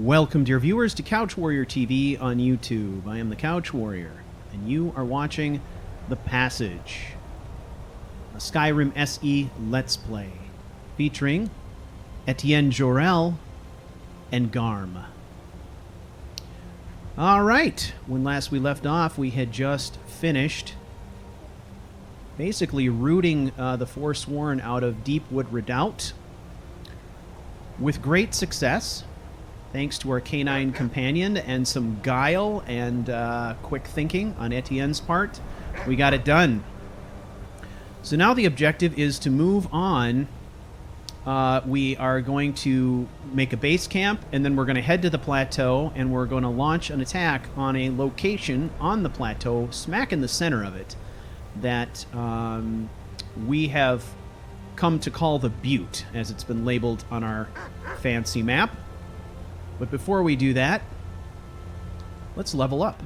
Welcome, dear viewers, to Couch Warrior TV on YouTube. I am the Couch Warrior, and you are watching The Passage, a Skyrim SE Let's Play, featuring Ettient Jorel and Garm. Alright, when last we left off, we had just finished basically rooting the Forsworn out of Deepwood Redoubt with great success. Thanks to our canine companion and some guile and quick thinking on Etienne's part, we got it done. So now the objective is to move on. We are going to make a base camp, and then we're going to head to the plateau, and we're going to launch an attack on a location on the plateau, smack in the center of it, that we have come to call the Butte, as it's been labeled on our fancy map. But before we do that, let's level up.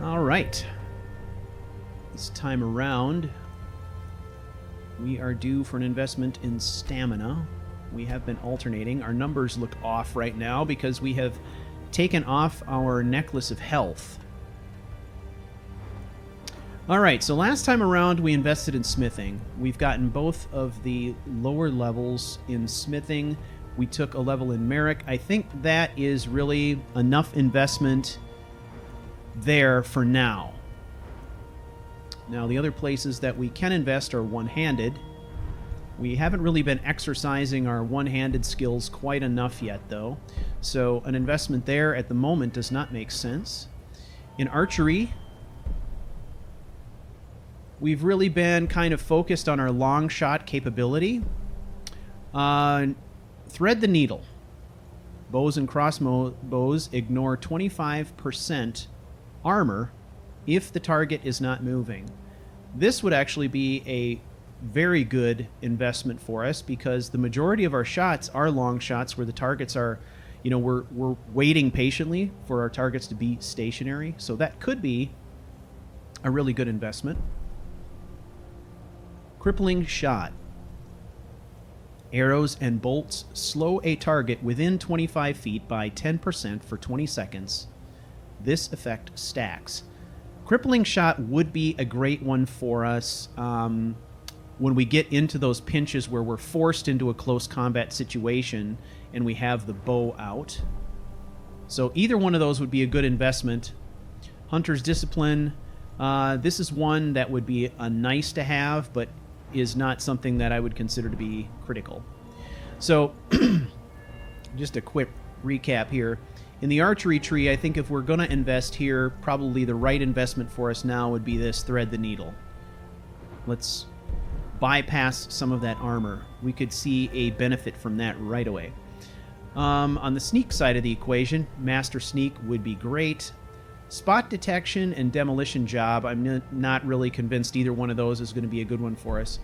Alright. This time around, we are due for an investment in stamina. We have been alternating. Our numbers look off right now because we have taken off our Necklace of Health. Alright, so last time around we invested in smithing. We've gotten both of the lower levels in smithing. We took a level in Merrick. I think that is really enough investment there for now. Now, the other places that we can invest are one-handed. We haven't really been exercising our one-handed skills quite enough yet, though. So an investment there at the moment does not make sense. In archery, we've really been kind of focused on our long shot capability. Thread the needle. Bows and crossbows ignore 25% armor if the target is not moving. This would actually be a very good investment for us because the majority of our shots are long shots where the targets are, you know, we're waiting patiently for our targets to be stationary. So that could be a really good investment. Crippling shot. Arrows and bolts slow a target within 25 feet by 10% for 20 seconds. This effect stacks. Crippling shot would be a great one for us when we get into those pinches where we're forced into a close combat situation and we have the bow out. So either one of those would be a good investment. Hunter's Discipline. This is one that would be a nice to have, but is not something that I would consider to be critical. So, just a quick recap here. In the archery tree, I think if we're going to invest here, probably the right investment for us now would be this Thread the Needle. Let's bypass some of that armor. We could see a benefit from that right away. On the sneak side of the equation, Master Sneak would be great. Spot detection and demolition job, I'm not really convinced either one of those is going to be a good one for us.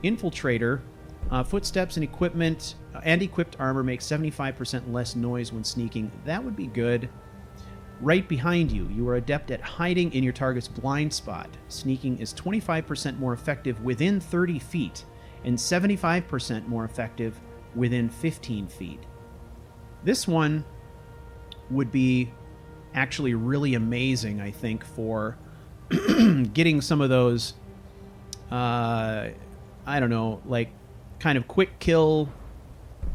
Infiltrator, footsteps and equipment and equipped armor make 75% less noise when sneaking. That would be good. Right behind you, you are adept at hiding in your target's blind spot. Sneaking is 25% more effective within 30 feet and 75% more effective within 15 feet. This one would be actually really amazing, I think, for getting some of those, I don't know, like kind of quick kill,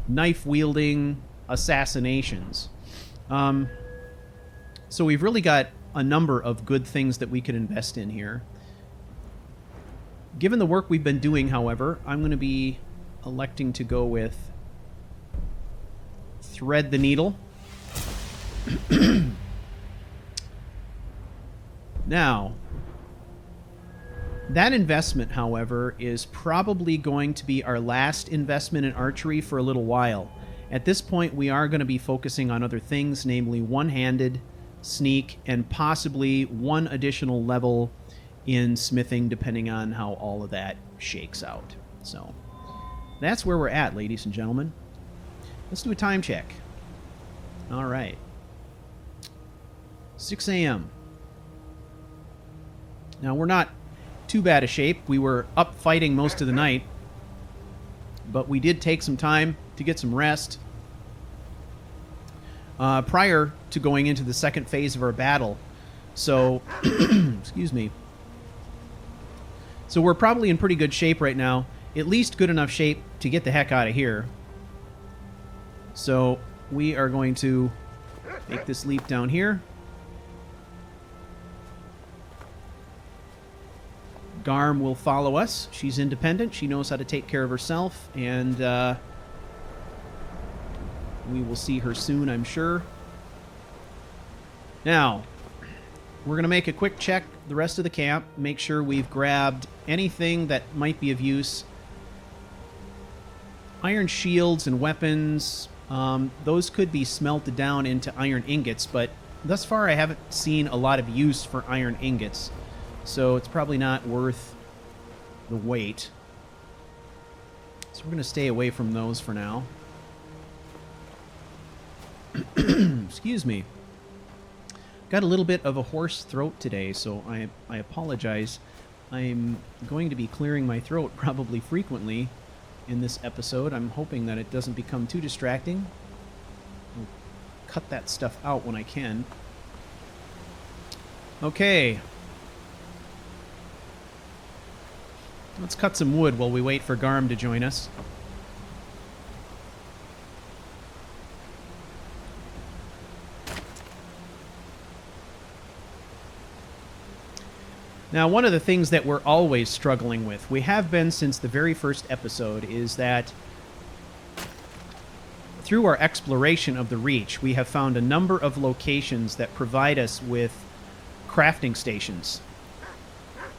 knife-wielding assassinations. So we've really got a number of good things that we could invest in here. Given the work we've been doing, however, I'm going to be electing to go with Thread the Needle. Now, that investment, however, is probably going to be our last investment in archery for a little while. At this point, we are going to be focusing on other things, namely one-handed, sneak, and possibly one additional level in smithing, depending on how all of that shakes out. So, that's where we're at, ladies and gentlemen. Let's do a time check. All right. 6 a.m. Now, we're not too bad a shape. We were up fighting most of the night, but we did take some time to get some rest. prior to going into the second phase of our battle. So, excuse me. So we're probably in pretty good shape right now. At least good enough shape to get the heck out of here. So we are going to make this leap down here. Garm will follow us. She's independent. She knows how to take care of herself. And we will see her soon, I'm sure. Now, we're going to make a quick check the rest of the camp. Make sure we've grabbed anything that might be of use. Iron shields and weapons. Those could be smelted down into iron ingots, but thus far I haven't seen a lot of use for iron ingots. So it's probably not worth the wait. So we're going to stay away from those for now. Excuse me. Got a little bit of a hoarse throat today, so I apologize. I'm going to be clearing my throat probably frequently in this episode. I'm hoping that it doesn't become too distracting. I'll cut that stuff out when I can. Okay. Let's cut some wood while we wait for Garm to join us. Now, one of the things that we're always struggling with, we have been since the very first episode, is that through our exploration of the Reach, we have found a number of locations that provide us with crafting stations.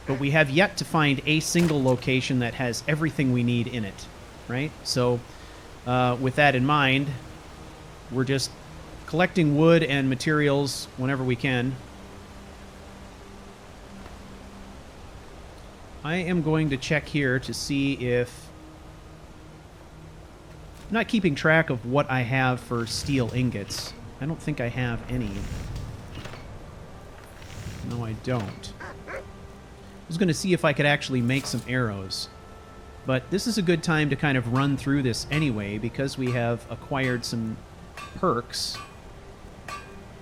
But we have yet to find a single location that has everything we need in it, right? So, with that in mind, we're just collecting wood and materials whenever we can. I am going to check here to see if... I'm not keeping track of what I have for steel ingots. I don't think I have any. No, I don't. I was going to see if I could actually make some arrows. But this is a good time to kind of run through this anyway, because we have acquired some perks.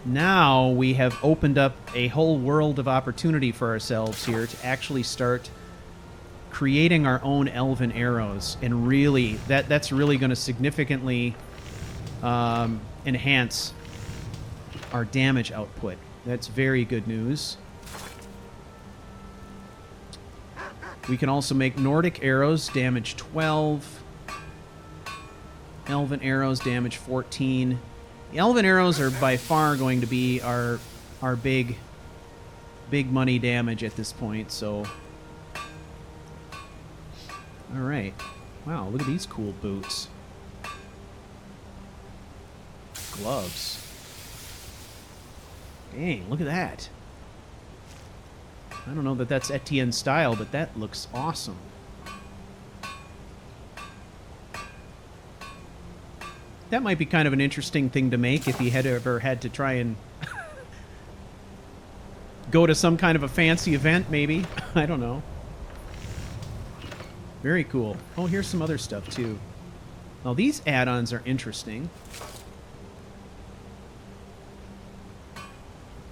Now we have opened up a whole world of opportunity for ourselves here to actually start creating our own elven arrows. And really, that's really going to significantly enhance our damage output. That's very good news. We can also make Nordic arrows, damage 12. Elven arrows, damage 14. The elven arrows are by far going to be our big money damage at this point, so... Alright. Wow, look at these cool boots. Gloves. Dang, look at that. I don't know that that's Etienne style, but that looks awesome. That might be kind of an interesting thing to make if he had ever had to try and go to some kind of a fancy event, maybe. I don't know. Very cool. Oh, here's some other stuff, too. Now, these add-ons are interesting.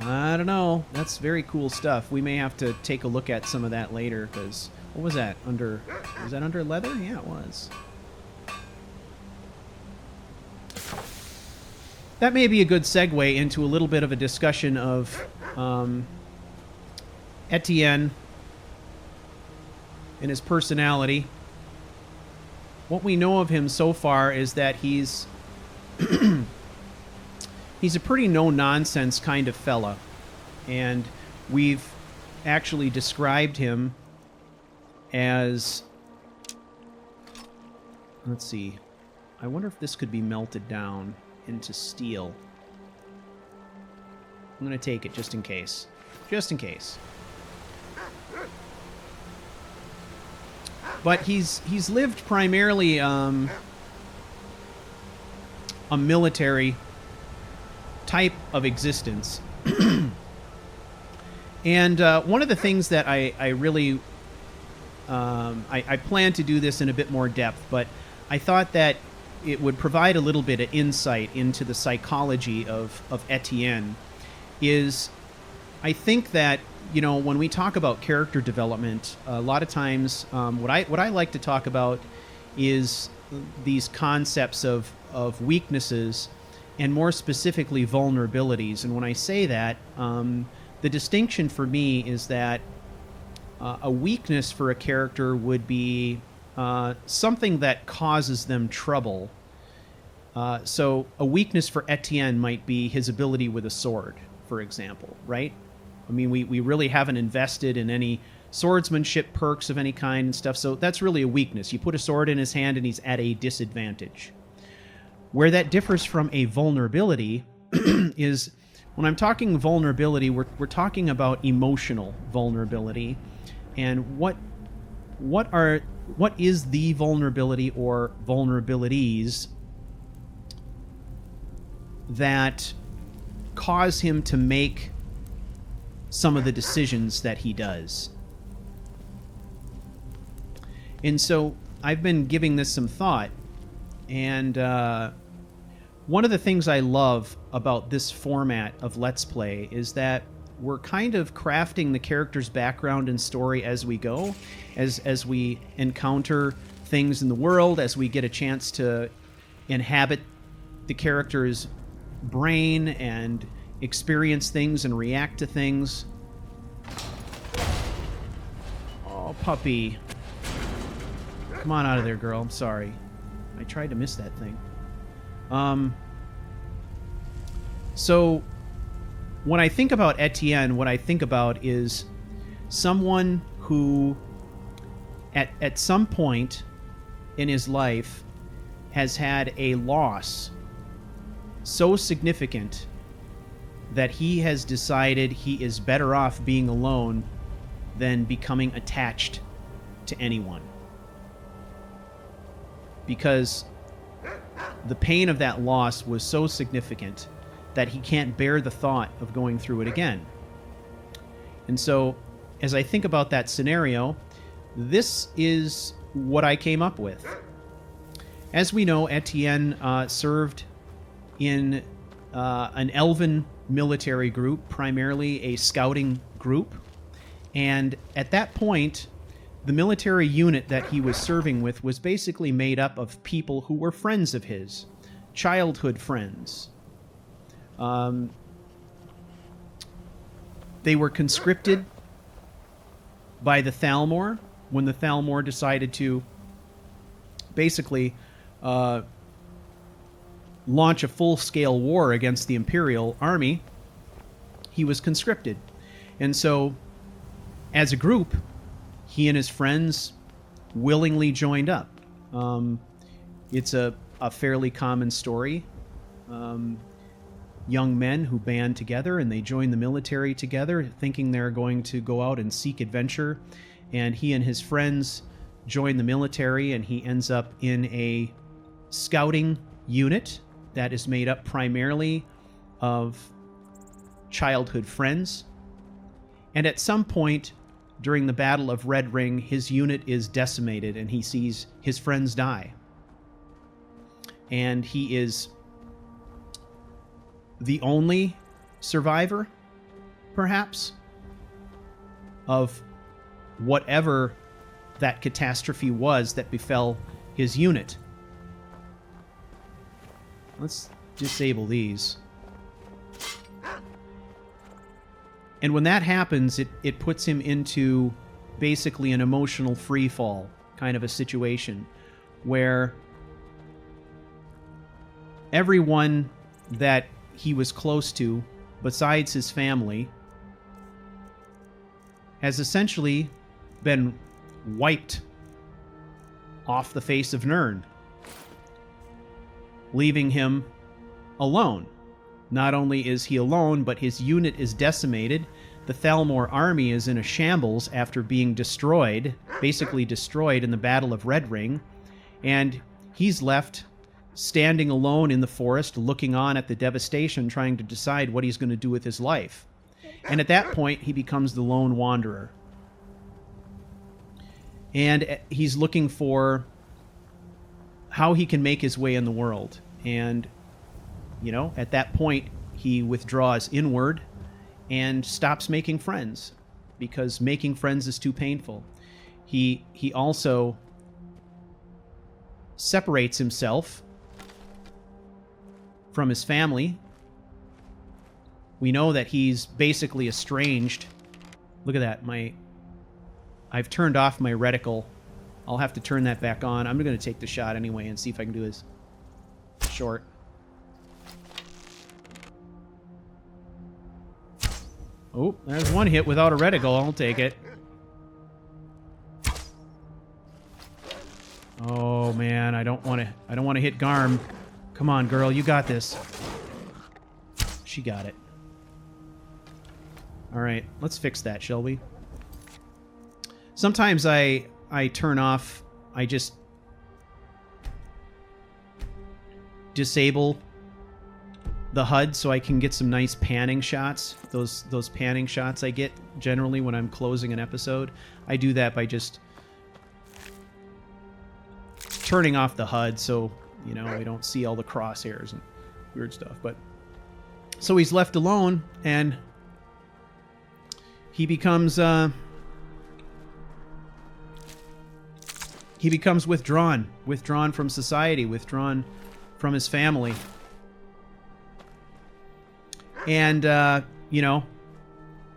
I don't know. That's very cool stuff. We may have to take a look at some of that later, because... What was that? Was that under leather? Yeah, it was. That may be a good segue into a little bit of a discussion of Etienne and his personality. What we know of him so far is that he's he's a pretty no-nonsense kind of fella. And we've actually described him as... Let's see. I wonder if this could be melted down into steel. I'm going to take it just in case. Just in case. But he's lived primarily a military type of existence. And one of the things that I really... I plan to do this in a bit more depth, but I thought that it would provide a little bit of insight into the psychology of Ettient, is I think that, you know, when we talk about character development, a lot of times what I like to talk about is these concepts of weaknesses, and more specifically vulnerabilities. And when I say that, the distinction for me is that a weakness for a character would be something that causes them trouble. So a weakness for Ettient might be his ability with a sword, for example, right? I mean, we really haven't invested in any swordsmanship perks of any kind and stuff, so that's really a weakness. You put a sword in his hand and he's at a disadvantage. Where that differs from a vulnerability is, when I'm talking vulnerability, we're talking about emotional vulnerability. And what is the vulnerability or vulnerabilities that cause him to make some of the decisions that he does? And so I've been giving this some thought, and one of the things I love about this format of Let's Play is that we're kind of crafting the character's background and story as we go, as we encounter things in the world, as we get a chance to inhabit the character's brain and experience things and react to things. Oh, puppy. Come on out of there, girl. I'm sorry. I tried to miss that thing. So when I think about Ettient, what I think about is someone who at some point in his life has had a loss so significant that he has decided he is better off being alone than becoming attached to anyone. Because the pain of that loss was so significant that he can't bear the thought of going through it again. And so, as I think about that scenario, this is what I came up with. As we know, Ettient served in an elven military group, primarily a scouting group. And at that point, the military unit that he was serving with was basically made up of people who were friends of his, childhood friends. They were conscripted by the Thalmor when the Thalmor decided to basically launch a full-scale war against the Imperial army. He was conscripted. And so, as a group, he and his friends willingly joined up. It's a fairly common story. Young men who band together and they join the military together, thinking they're going to go out and seek adventure. And he and his friends join the military, and he ends up in a scouting unit that is made up primarily of childhood friends. And at some point during the Battle of Red Ring, his unit is decimated and he sees his friends die. And he is the only survivor, perhaps, of whatever that catastrophe was that befell his unit. Let's disable these. And when that happens, it puts him into basically an emotional free fall kind of a situation where everyone that he was close to, besides his family, has essentially been wiped off the face of Nirn, leaving him alone. Not only is he alone, but his unit is decimated. The Thalmor army is in a shambles after being destroyed, basically destroyed in the Battle of Red Ring, and he's left standing alone in the forest, looking on at the devastation, trying to decide what he's going to do with his life. And at that point, he becomes the lone wanderer. And he's looking for how he can make his way in the world. And, you know, at that point, he withdraws inward and stops making friends because making friends is too painful. He also separates himself from his family. We know that he's basically estranged. Look at that. I've turned off my reticle. I'll have to turn that back on. I'm going to take the shot anyway and see if I can do this short. Oh, there's one hit without a reticle. I'll take it. Oh man, I don't want to hit Garm. Come on, girl, you got this. She got it. All right, let's fix that, shall we? Sometimes I turn off, I just disable the HUD so I can get some nice panning shots. Those panning shots I get generally when I'm closing an episode. I do that by just turning off the HUD so, you know, we don't see all the crosshairs and weird stuff. But so he's left alone, and he becomes withdrawn from society, withdrawn from his family. And, you know,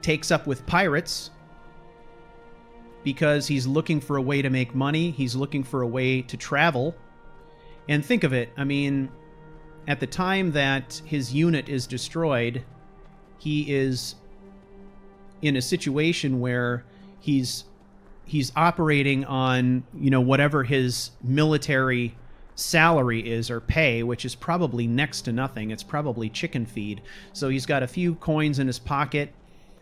takes up with pirates because he's looking for a way to make money. He's looking for a way to travel. And think of it, I mean, at the time that his unit is destroyed, he is in a situation where he's operating on, you know, whatever his military salary is or pay, which is probably next to nothing. It's probably chicken feed. So he's got a few coins in his pocket.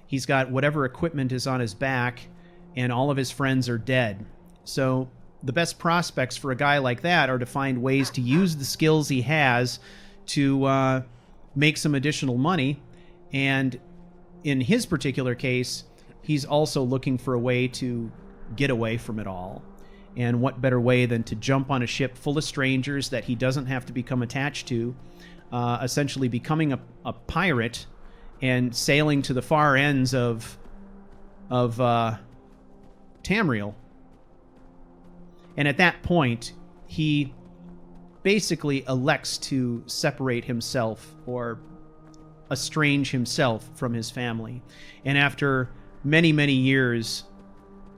He's got whatever equipment is on his back, and all of his friends are dead. So the best prospects for a guy like that are to find ways to use the skills he has to make some additional money. And in his particular case, he's also looking for a way to get away from it all. And what better way than to jump on a ship full of strangers that he doesn't have to become attached to, essentially becoming a pirate and sailing to the far ends of Tamriel. And at that point, he basically elects to separate himself or estrange himself from his family. And after many, many years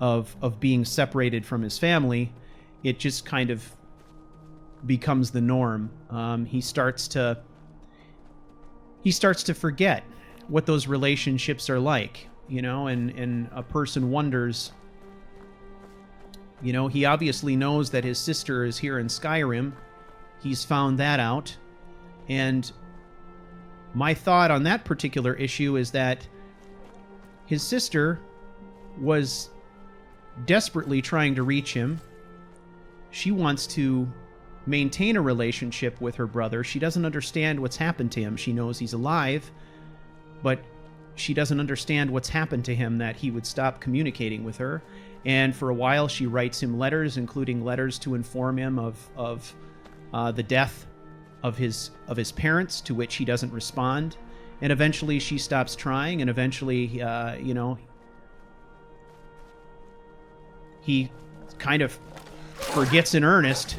of being separated from his family, it just kind of becomes the norm. He starts to forget what those relationships are like, you know, and a person wonders, you know, he obviously knows that his sister is here in Skyrim. He's found that out. And my thought on that particular issue is that his sister was desperately trying to reach him. She wants to maintain a relationship with her brother. She doesn't understand what's happened to him. She knows he's alive, but she doesn't understand what's happened to him, that he would stop communicating with her. And for a while, she writes him letters, including letters to inform him of the death of his parents, to which he doesn't respond. And eventually, she stops trying, and eventually, you know, he kind of forgets in earnest.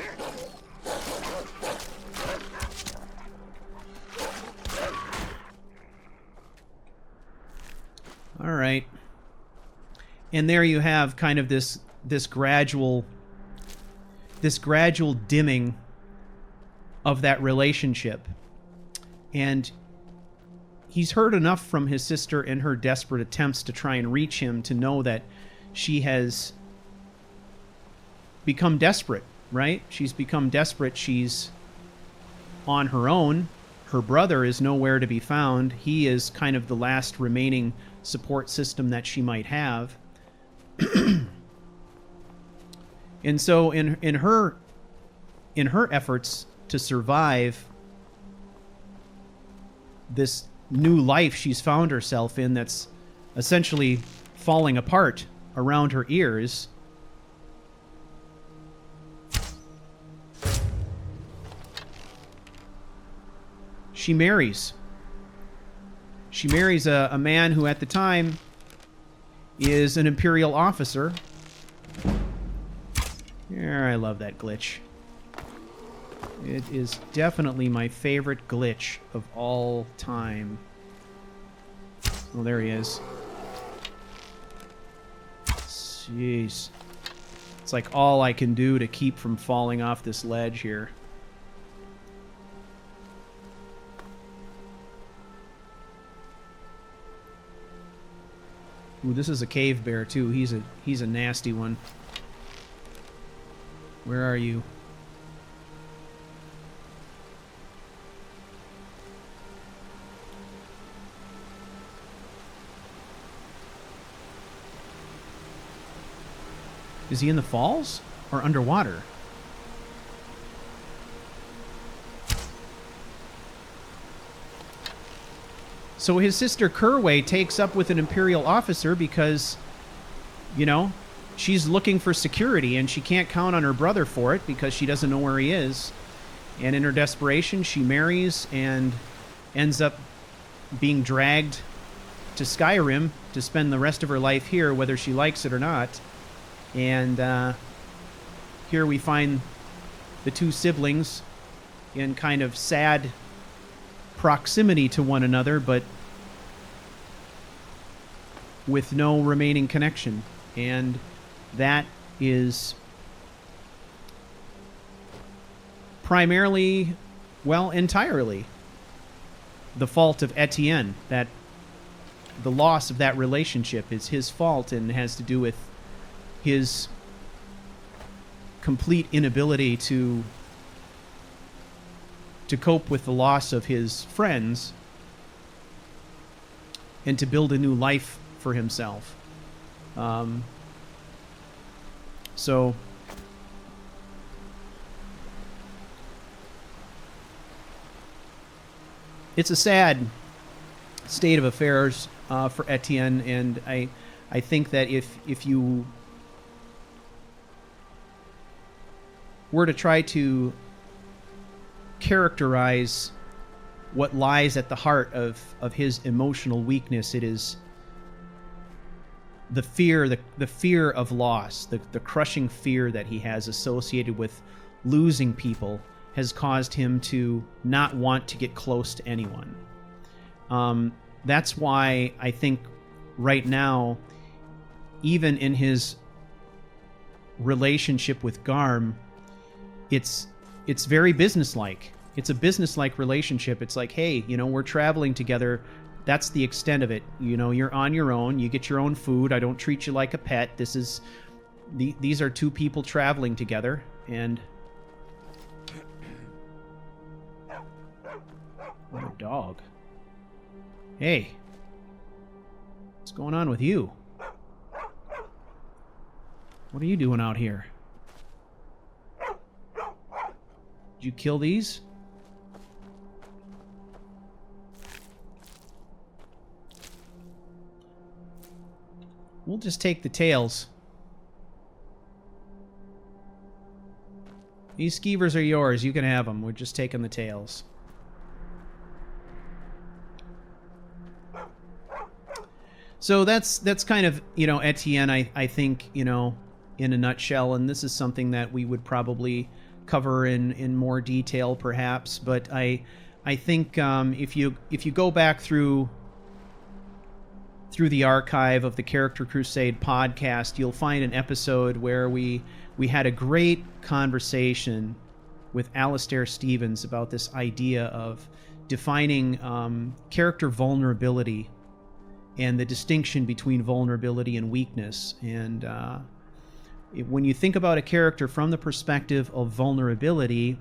All right. And there you have kind of this gradual dimming of that relationship. And he's heard enough from his sister in her desperate attempts to try and reach him to know that she has become desperate, right? She's become desperate. She's on her own. Her brother is nowhere to be found. He is kind of the last remaining support system that she might have. And so in her efforts to survive this new life she's found herself in, that's essentially falling apart around her ears, she marries. She marries a man who at the time is an Imperial officer. Yeah, I love that glitch. It is definitely my favorite glitch of all time. Oh, there he is. Jeez. It's like all I can do to keep from falling off this ledge here. Ooh, this is a cave bear too. He's a nasty one. Where are you? Is he in the falls or underwater? So his sister Kerway takes up with an Imperial officer because, you know, she's looking for security and she can't count on her brother for it because she doesn't know where he is. And in her desperation, she marries and ends up being dragged to Skyrim to spend the rest of her life here, whether she likes it or not. And here we find the two siblings in kind of sad proximity to one another, but with no remaining connection. And that is primarily, well, entirely the fault of Ettient. That the loss of that relationship is his fault and has to do with his complete inability to cope with the loss of his friends and to build a new life for himself. So it's a sad state of affairs for Ettient, and I think that if you were to try to characterize what lies at the heart of his emotional weakness, it is the fear of loss, the crushing fear that he has associated with losing people has caused him to not want to get close to anyone. That's why I think right now, even in his relationship with Garm, it's very businesslike. It's a businesslike relationship. It's like, hey, you know, we're traveling together. That's the extent of it. You know, you're on your own. You get your own food. I don't treat you like a pet. These are two people traveling together. And what a dog. Hey, what's going on with you? What are you doing out here? Did you kill these? We'll just take the tails. These skeevers are yours. You can have them. We're just taking the tails. So that's kind of, you know, Ettient, I think, you know, in a nutshell. And this is something that we would probably cover in more detail, perhaps. But I think if you go back through the archive of the Character Crusade podcast, you'll find an episode where we had a great conversation with Alistair Stevens about this idea of defining character vulnerability and the distinction between vulnerability and weakness. And when you think about a character from the perspective of vulnerability,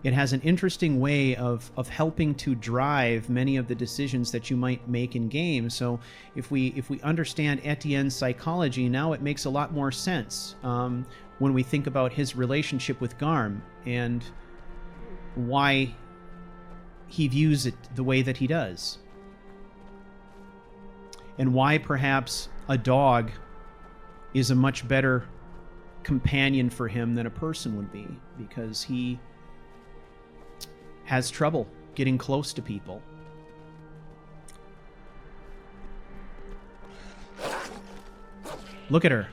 it has an interesting way of helping to drive many of the decisions that you might make in games. So if we understand Ettient's psychology, now it makes a lot more sense when we think about his relationship with Garm and why he views it the way that he does. And why perhaps a dog is a much better companion for him than a person would be, because he has trouble getting close to people. Look at her.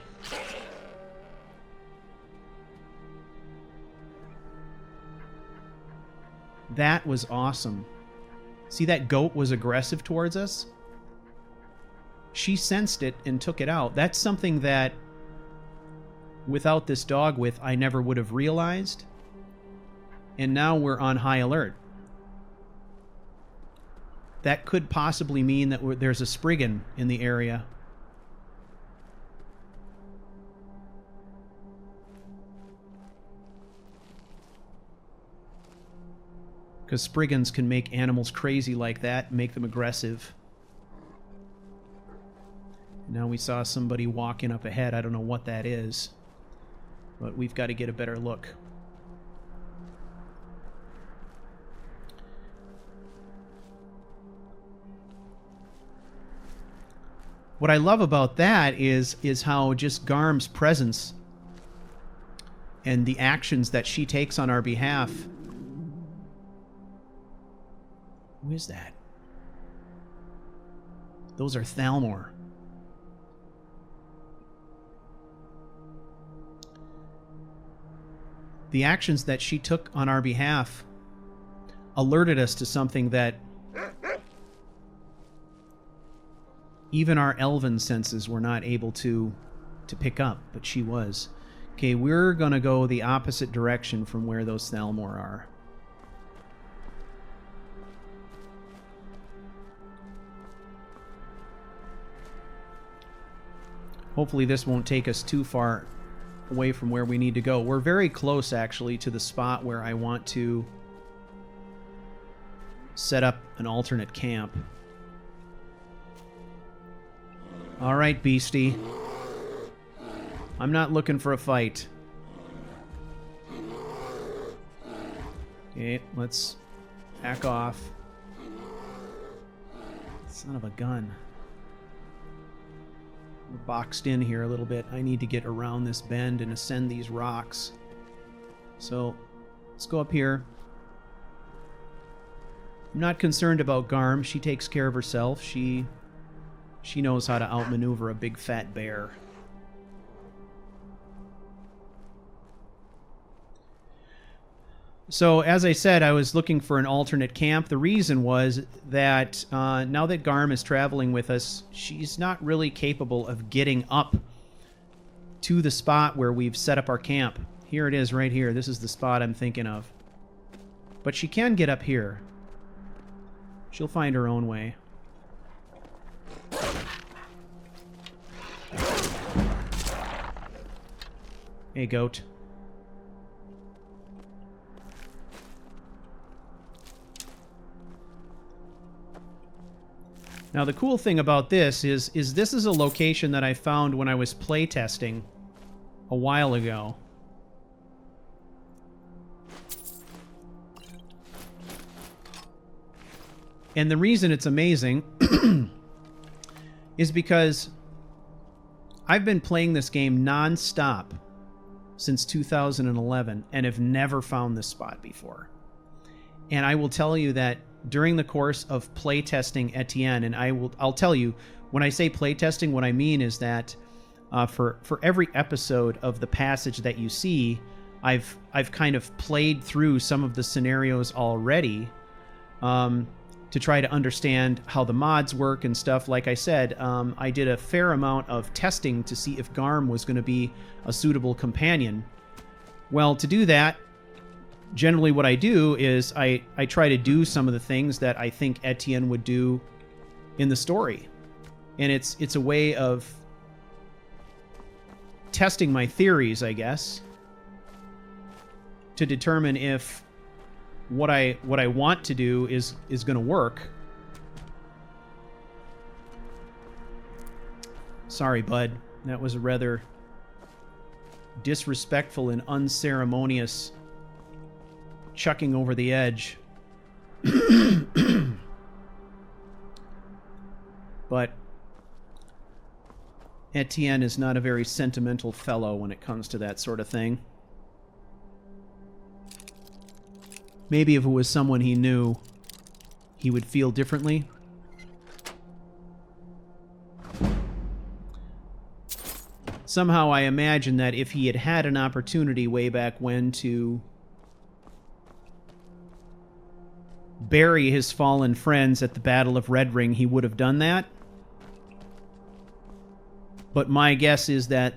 That was awesome. See, that goat was aggressive towards us? She sensed it and took it out. That's something that, without this dog with, I never would have realized. And now we're on high alert. That could possibly mean that there's a Spriggan in the area. Because Spriggans can make animals crazy like that, make them aggressive. Now we saw somebody walking up ahead. I don't know what that is, but we've got to get a better look. What I love about that is how just Garm's presence and the actions that she takes on our behalf. Who is that? Those are Thalmor. The actions that she took on our behalf alerted us to something that even our elven senses were not able to pick up, but she was. Okay, we're gonna go the opposite direction from where those Thalmor are. Hopefully this won't take us too far away from where we need to go. We're very close, actually, to the spot where I want to set up an alternate camp. All right, beastie. I'm not looking for a fight. Okay, let's back off. Son of a gun. We're boxed in here a little bit. I need to get around this bend and ascend these rocks. So, let's go up here. I'm not concerned about Garm. She takes care of herself. She knows how to outmaneuver a big fat bear. So, as I said, I was looking for an alternate camp. The reason was that now that Garm is traveling with us, she's not really capable of getting up to the spot where we've set up our camp. Here it is right here. This is the spot I'm thinking of. But she can get up here. She'll find her own way. Hey, goat. Now, the cool thing about this is this is a location that I found when I was playtesting a while ago. And the reason it's amazing is because I've been playing this game non-stop since 2011 and have never found this spot before. And I will tell you that during the course of playtesting Ettient, and I'll tell you, when I say playtesting, what I mean is that for every episode of the passage that you see, I've kind of played through some of the scenarios already to try to understand how the mods work and stuff. Like I said, I did a fair amount of testing to see if Garm was going to be a suitable companion. Well, to do that, generally what I do is I try to do some of the things that I think Ettient would do in the story. And it's a way of testing my theories, I guess, to determine if what I want to do is going to work. Sorry, bud. That was a rather disrespectful and unceremonious chucking over the edge. But Ettient is not a very sentimental fellow when it comes to that sort of thing. Maybe if it was someone he knew. he would feel differently. Somehow I imagine that if he had had an opportunity way back when to bury his fallen friends at the Battle of Red Ring, he would have done that. But my guess is that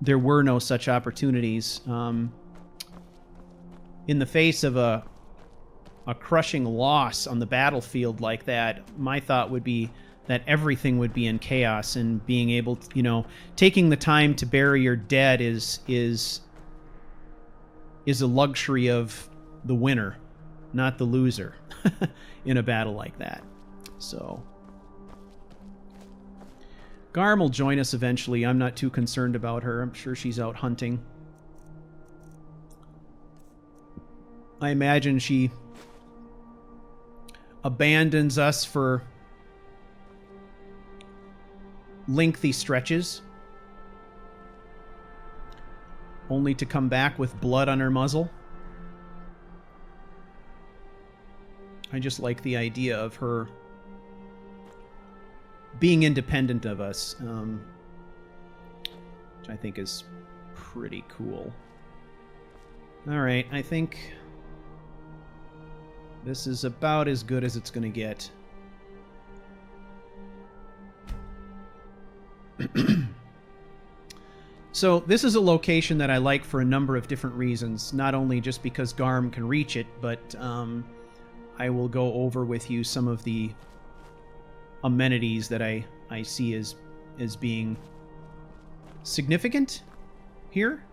there were no such opportunities. In the face of a crushing loss on the battlefield like that, my thought would be that everything would be in chaos, and being able to, you know, taking the time to bury your dead is a luxury of the winner, not the loser, in a battle like that. So Garm will join us eventually. I'm not too concerned about her. I'm sure she's out hunting. I imagine she abandons us for lengthy stretches, only to come back with blood on her muzzle. I just like the idea of her being independent of us, which I think is pretty cool. Alright, I think this is about as good as it's going to get. So this is a location that I like for a number of different reasons, not only just because Garm can reach it, but I will go over with you some of the amenities that I see as being significant here.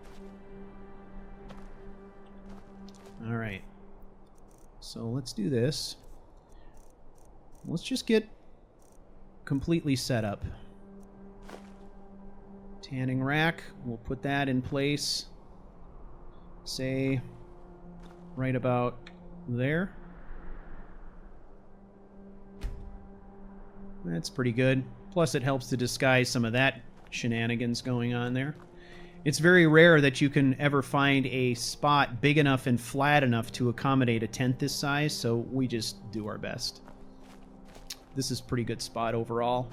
All right, so let's do this. Let's just get completely set up. Tanning rack, we'll put that in place, say, right about there. That's pretty good. Plus it helps to disguise some of that shenanigans going on there. It's very rare that you can ever find a spot big enough and flat enough to accommodate a tent this size, so we just do our best. This is a pretty good spot overall.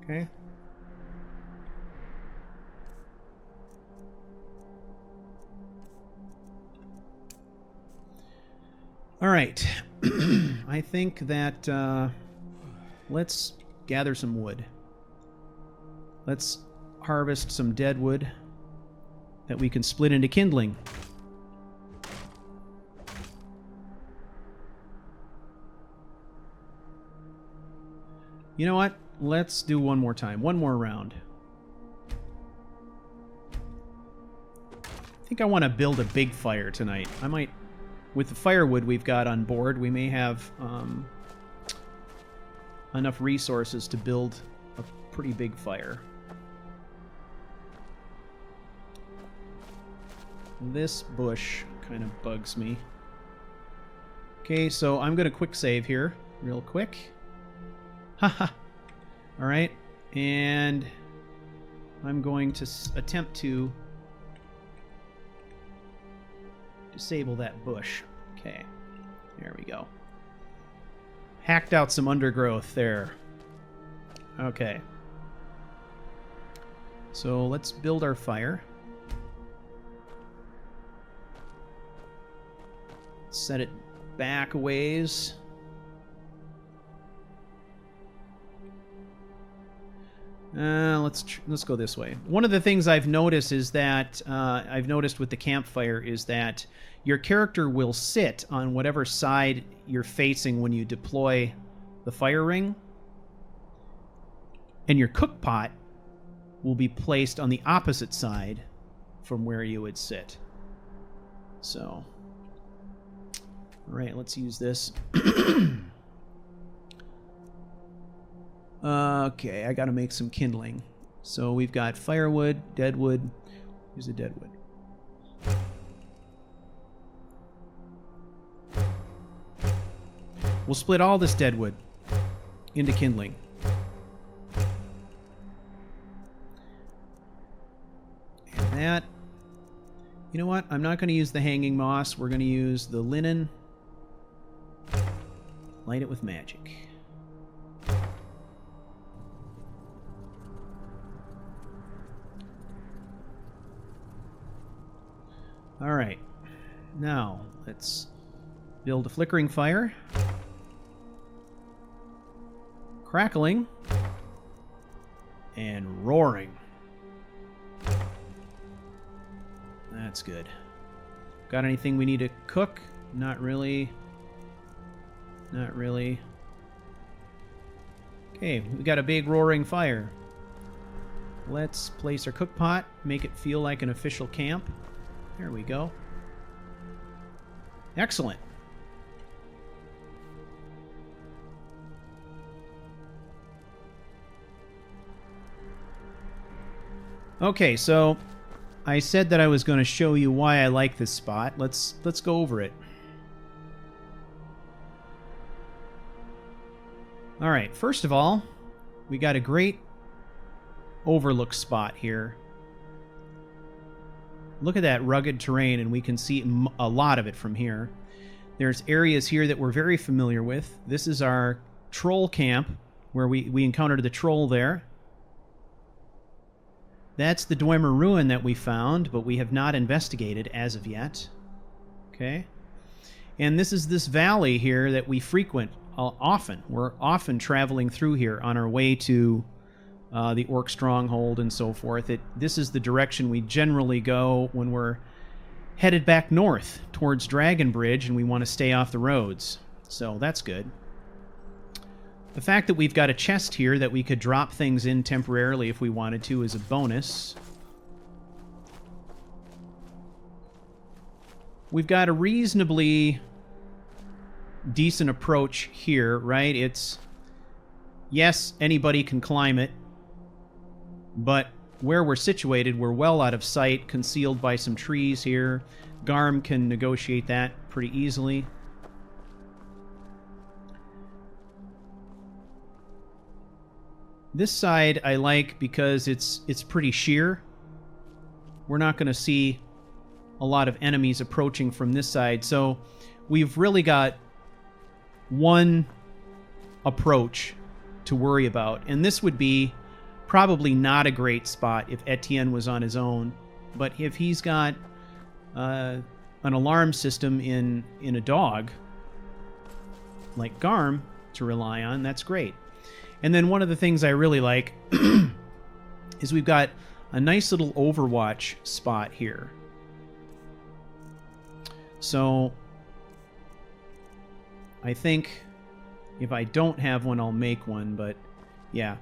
Okay. All right. I think that let's gather some wood. Let's harvest some dead wood that we can split into kindling. You know what? Let's do one more time. One more round. I think I want to build a big fire tonight. I might... With the firewood we've got on board, we may have enough resources to build a pretty big fire. This bush kind of bugs me. Okay, so I'm going to quick save here, real quick. Haha. Alright, and I'm going to attempt to disable that bush. Okay, there we go. Hacked out some undergrowth there. Okay. So let's build our fire. Set it back a ways. Let's go this way. One of the things I've noticed is that I've noticed with the campfire is that your character will sit on whatever side you're facing when you deploy the fire ring, and your cook pot will be placed on the opposite side from where you would sit. So, all right, let's use this. Okay, I gotta make some kindling. So we've got firewood, deadwood. Here's a deadwood. We'll split all this deadwood into kindling. And that... You know what? I'm not going to use the hanging moss. We're going to use the linen. Light it with magic. Alright. Now, let's build a flickering fire. Crackling. And roaring. That's good. Got anything we need to cook? Not really. Not really. Okay, we got a big roaring fire. Let's place our cook pot, make it feel like an official camp. There we go. Excellent. Okay, so I said that I was going to show you why I like this spot. Let's go over it. All right, first of all, we got a great overlook spot here. Look at that rugged terrain, and we can see a lot of it from here. There's areas here that we're very familiar with. This is our troll camp, where we encountered the troll there. That's the Dwemer ruin that we found, but we have not investigated as of yet. Okay. And this is this valley here that we frequent often. We're often traveling through here on our way to the Orc Stronghold and so forth. This is the direction we generally go when we're headed back north towards Dragonbridge and we want to stay off the roads. So that's good. The fact that we've got a chest here that we could drop things in temporarily if we wanted to is a bonus. We've got a reasonably decent approach here, right? It's, yes, anybody can climb it, but where we're situated, we're well out of sight, concealed by some trees here. Garm can negotiate that pretty easily. This side I like because it's pretty sheer. We're not going to see a lot of enemies approaching from this side, so we've really got one approach to worry about, and this would be probably not a great spot if Ettient was on his own, but if he's got an alarm system in a dog like Garm to rely on, that's great. And then one of the things I really like is we've got a nice little overwatch spot here. So I think if I don't have one, I'll make one, but yeah.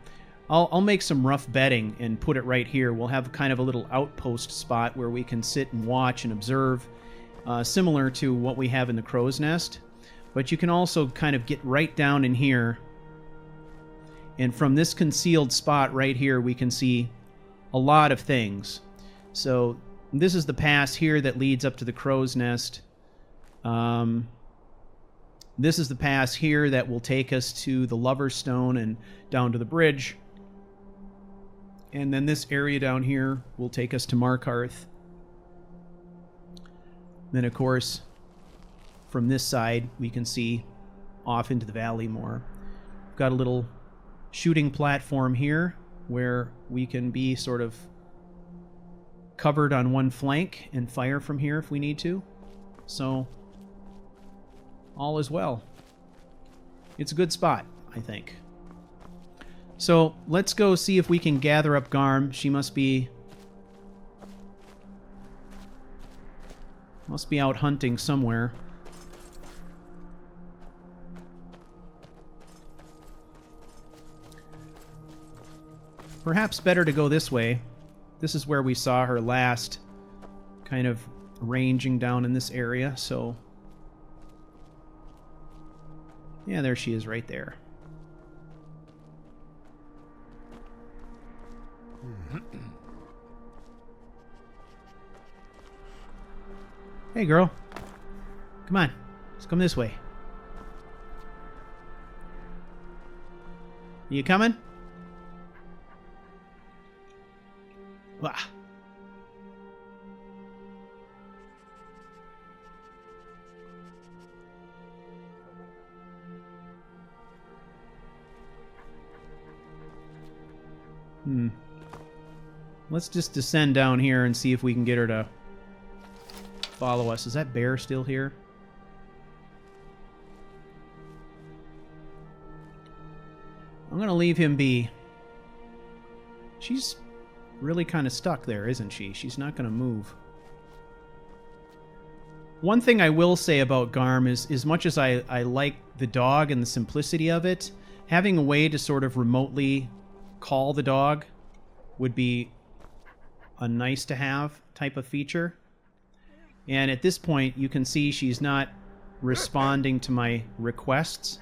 I'll make some rough bedding and put it right here. We'll have kind of a little outpost spot where we can sit and watch and observe, similar to what we have in the Crow's Nest. But you can also kind of get right down in here, and from this concealed spot right here, we can see a lot of things. So this is the pass here that leads up to the Crow's Nest. This is the pass here that will take us to the Lover's Stone and down to the bridge. And then this area down here will take us to Markarth. Then, of course, from this side, we can see off into the valley more. We've got a little shooting platform here where we can be sort of covered on one flank and fire from here if we need to. So all is well. It's a good spot, I think. So let's go see if we can gather up Garm. She must be out hunting somewhere. Perhaps better to go this way. This is where we saw her last, kind of ranging down in this area, so yeah, there she is right there. Hey, girl. Come on. Let's come this way. You coming? Wah. Let's just descend down here and see if we can get her to follow us. Is that bear still here? I'm going to leave him be. She's really kind of stuck there, isn't she? She's not going to move. One thing I will say about Garm is, as much as I like the dog and the simplicity of it, having a way to sort of remotely call the dog would be a nice-to-have type of feature. And at this point, you can see she's not responding to my requests.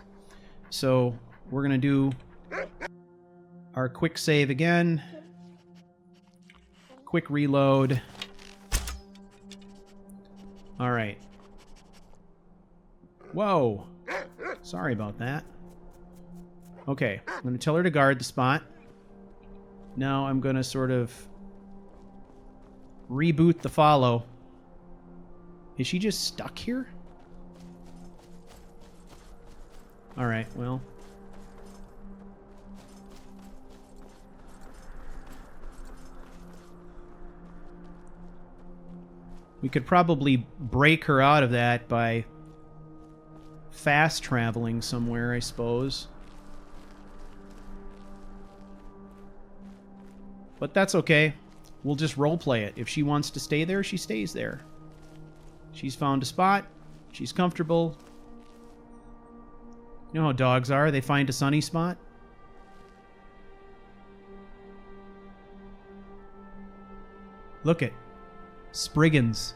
So we're going to do our quick save again. Quick reload. All right. Whoa. Sorry about that. Okay, I'm going to tell her to guard the spot. Now I'm going to sort of reboot the follow. Is she just stuck here? All right, well. We could probably break her out of that by fast traveling somewhere, I suppose. But that's okay. We'll just roleplay it. If she wants to stay there, she stays there. She's found a spot. She's comfortable. You know how dogs are. They find a sunny spot. Look it. Spriggans.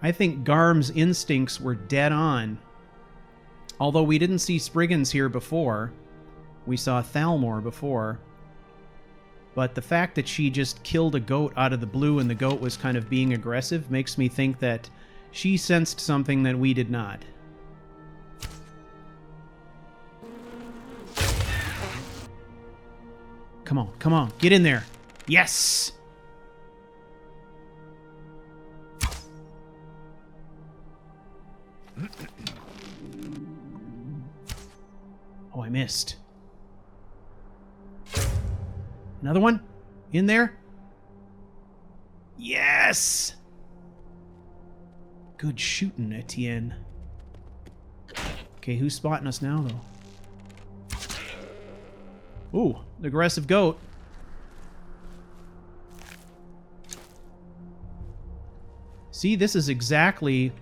I think Garm's instincts were dead on. Although we didn't see Spriggans here before. We saw Thalmor before. But the fact that she just killed a goat out of the blue and the goat was kind of being aggressive makes me think that she sensed something that we did not. Come on, come on, get in there. Yes! Oh, I missed. Another one? In there? Yes! Good shooting, Ettient. Okay, who's spotting us now, though? Ooh, the aggressive goat. See, this is exactly...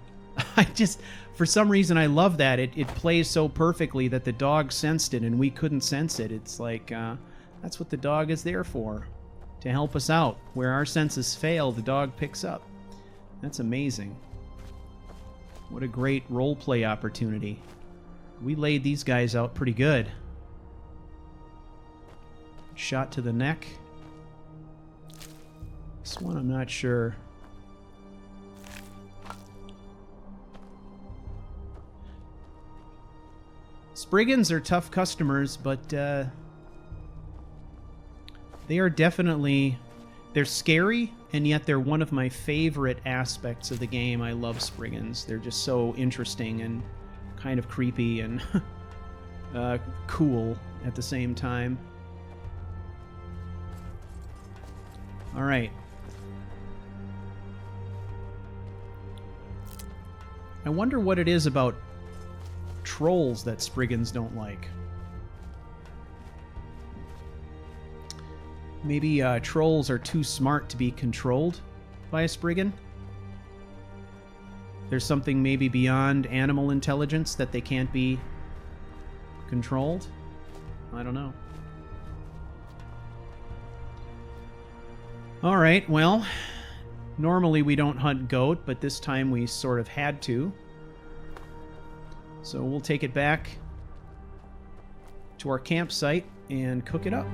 For some reason, I love that. It plays so perfectly that the dog sensed it and we couldn't sense it. It's like, that's what the dog is there for. To help us out. Where our senses fail, the dog picks up. That's amazing. What a great roleplay opportunity. We laid these guys out pretty good. Shot to the neck. This one I'm not sure. Spriggans are tough customers, but they are definitely... They're scary, and yet they're one of my favorite aspects of the game. I love Spriggans. They're just so interesting and kind of creepy and cool at the same time. All right. I wonder what it is about trolls that Spriggans don't like. Maybe trolls are too smart to be controlled by a Spriggan? There's something maybe beyond animal intelligence that they can't be controlled? I don't know. Alright, well, normally we don't hunt goat, but this time we sort of had to. So we'll take it back to our campsite and cook it up.